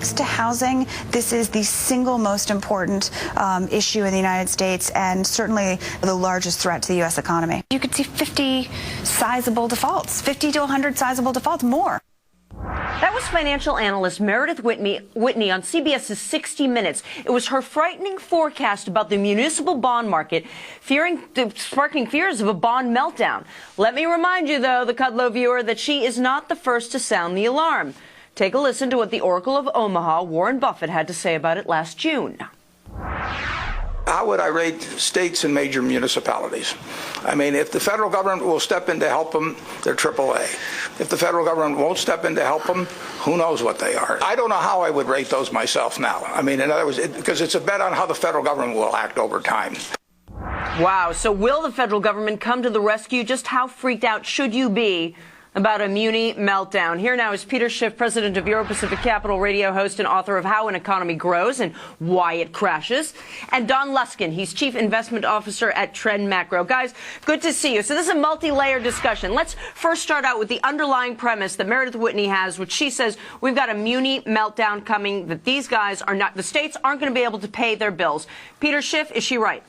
next to housing, this is the single most important issue in the United States and certainly the largest threat to the U.S. economy. You could see 50 sizable defaults, 50 to 100 sizable defaults, more. That was financial analyst Meredith Whitney on CBS's 60 Minutes. It was her frightening forecast about the municipal bond market, sparking fears of a bond meltdown. Let me remind you, though, the Kudlow viewer, that she is not the first to sound the alarm. Take a listen to what the Oracle of Omaha, Warren Buffett, had to say about it last June. How would I rate states and major municipalities? I mean, if the federal government will step in to help them, they're AAA. If the federal government won't step in to help them, who knows what they are. I don't know how I would rate those myself now. I mean, in other words, because it's a bet on how the federal government will act over time. Wow. So will the federal government come to the rescue? Just how freaked out should you be about a Muni meltdown? Here now is Peter Schiff, president of Euro Pacific Capital, radio host and author of How an Economy Grows and Why It Crashes. And Don Luskin, he's chief investment officer at Trend Macro. Guys, good to see you. So this is a multi-layered discussion. Let's first start out with the underlying premise that Meredith Whitney has, which she says we've got a Muni meltdown coming, that these guys are not, the states aren't going to be able to pay their bills. Peter Schiff, is she right?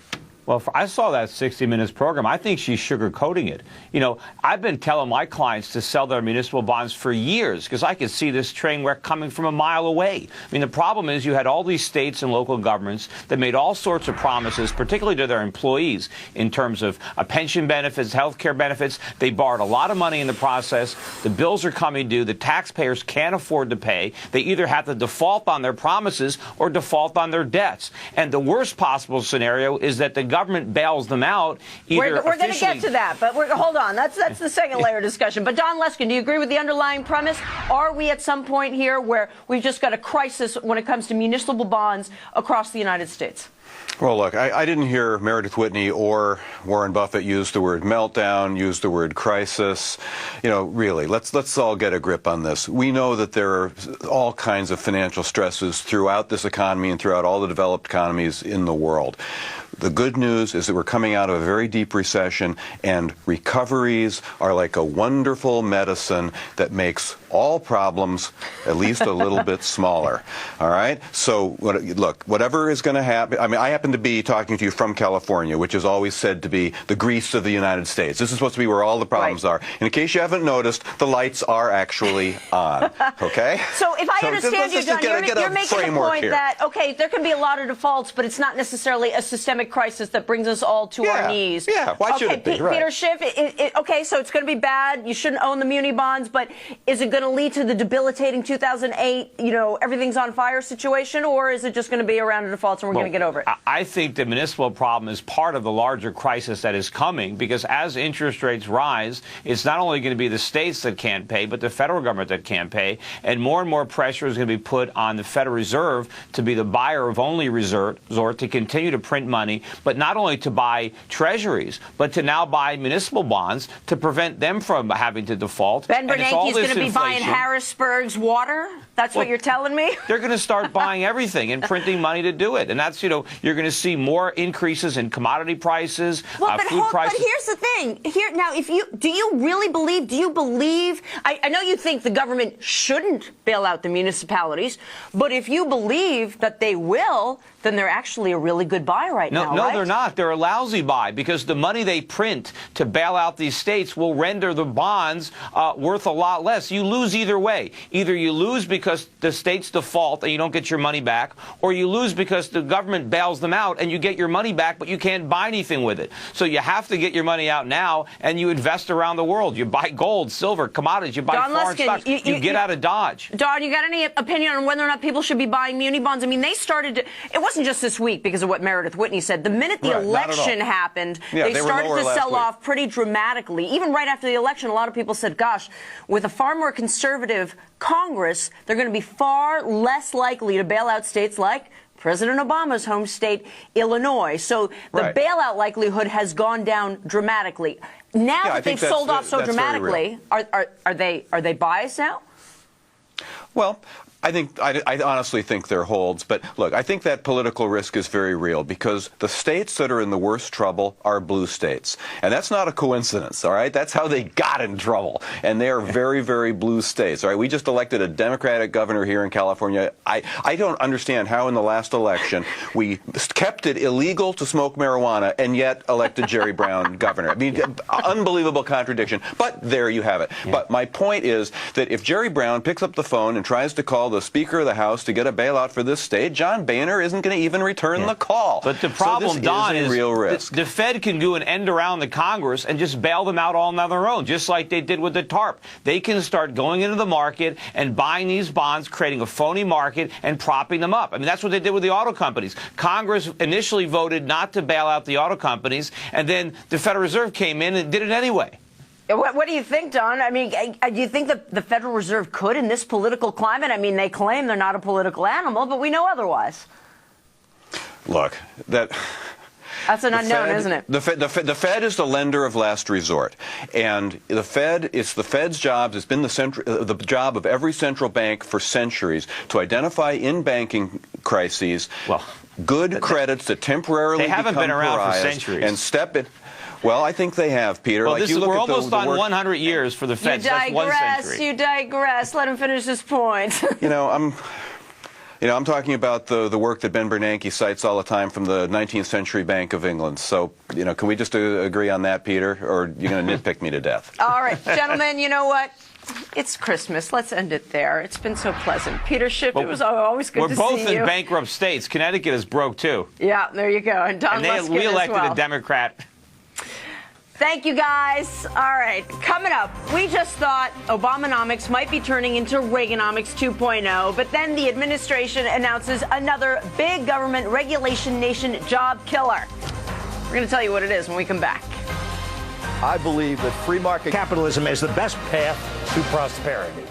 Well, I saw that 60 Minutes program. I think she's sugarcoating it. You know, I've been telling my clients to sell their municipal bonds for years because I could see this train wreck coming from a mile away. I mean, the problem is you had all these states and local governments that made all sorts of promises, particularly to their employees, in terms of pension benefits, health care benefits. They borrowed a lot of money in the process. The bills are coming due. The taxpayers can't afford to pay. They either have to default on their promises or default on their debts. And the worst possible scenario is that the government bails them out. We're going to get to that, but hold on. That's the second layer discussion. But Don Luskin, do you agree with the underlying premise? Are we at some point here where we've just got a crisis when it comes to municipal bonds across the United States? Well, look, I didn't hear Meredith Whitney or Warren Buffett use the word meltdown, use the word crisis. You know, really, let's all get a grip on this. We know that there are all kinds of financial stresses throughout this economy and throughout all the developed economies in the world. The good news is that we're coming out of a very deep recession, and recoveries are like a wonderful medicine that makes all problems at least a little bit smaller. All right? So, look, whatever is going to happen, I mean, I happen to be talking to you from California, which is always said to be the Greece of the United States. This is supposed to be where all the problems are. And in case you haven't noticed, the lights are actually on. Okay? So if I understand you, John, you're making the point that, okay, there can be a lot of defaults, but it's not necessarily a systemic crisis that brings us all to our knees. Yeah, why should it be? Peter Schiff, okay, so it's going to be bad. You shouldn't own the Muni bonds, but is it going to lead to the debilitating 2008, you know, everything's on fire situation, or is it just going to be a round of defaults and we're going to get over it? I think the municipal problem is part of the larger crisis that is coming, because as interest rates rise, it's not only going to be the states that can't pay, but the federal government that can't pay, and more pressure is going to be put on the Federal Reserve to be the buyer of only resort to continue to print money, but not only to buy treasuries, but to now buy municipal bonds to prevent them from having to default. Ben Bernanke's going to be buying Harrisburg's water? That's what you're telling me? They're going to start buying everything and printing money to do it. And that's, you know, you're going to see more increases in commodity prices, food prices. But here's the thing. Now, do you really believe, I know you think the government shouldn't bail out the municipalities, but if you believe that they will, then they're actually a really good buy right now, No, right? they're not. They're a lousy buy, because the money they print to bail out these states will render the bonds worth a lot less. You lose either way. Either you lose because the states default and you don't get your money back, or you lose because the government bails them out and you get your money back, but you can't buy anything with it. So you have to get your money out now, and you invest around the world. You buy gold, silver, commodities. You buy foreign stocks. You get out of Dodge. Don, you got any opinion on whether or not people should be buying muni bonds? I mean, they started to, it wasn't just this week because of what Meredith Whitney said. The minute the election happened, they started to sell off pretty dramatically. Even right after the election, a lot of people said, gosh, with a far more conservative Congress, they're going to be far less likely to bail out states like President Obama's home state, Illinois. So the bailout likelihood has gone down dramatically. Now that they've sold off so dramatically, are they biased now? Well, I honestly think there holds, but look, I think that political risk is very real because the states that are in the worst trouble are blue states. And that's not a coincidence, all right? That's how they got in trouble. And they are very, very blue states, all right? We just elected a Democratic governor here in California. I don't understand how in the last election we kept it illegal to smoke marijuana and yet elected Jerry Brown governor. I mean, unbelievable contradiction. But there you have it. Yeah. But my point is that if Jerry Brown picks up the phone and tries to call the Speaker of the House to get a bailout for this state, John Boehner isn't going to even return the call. But the problem, so Don, is a real risk. The Fed can do an end around the Congress and just bail them out all on their own, just like they did with the TARP. They can start going into the market and buying these bonds, creating a phony market and propping them up. I mean, that's what they did with the auto companies. Congress initially voted not to bail out the auto companies, and then the Federal Reserve came in and did it anyway. What do you think, Don? I mean, do you think that the Federal Reserve could in this political climate? I mean, they claim they're not a political animal, but we know otherwise. Look, that's an unknown, isn't it? The Fed is the lender of last resort, and it's the Fed's job. It's been the job of every central bank for centuries to identify in banking crises good credits that temporarily haven't become been around for pariahs centuries and step in. Well, I think they have, Peter. Well, like you look we're at almost on 100 years for the Fed. That's 1 century. You digress. Let him finish his point. I'm talking about the work that Ben Bernanke cites all the time from the 19th century Bank of England. So, can we just agree on that, Peter, or are you going to nitpick me to death? All right, gentlemen, you know what? It's Christmas. Let's end it there. It's been so pleasant. Peter Schiff, it was always good to see you. We're both in bankrupt states. Connecticut is broke, too. Yeah, there you go. And Don Luskin we elected as well. a Democrat. Thank you, guys. All right, coming up, we just thought Obamonomics might be turning into Reaganomics 2.0, but then the administration announces another big government regulation nation job killer. We're going to tell you what it is when we come back. I believe that free market capitalism is the best path to prosperity.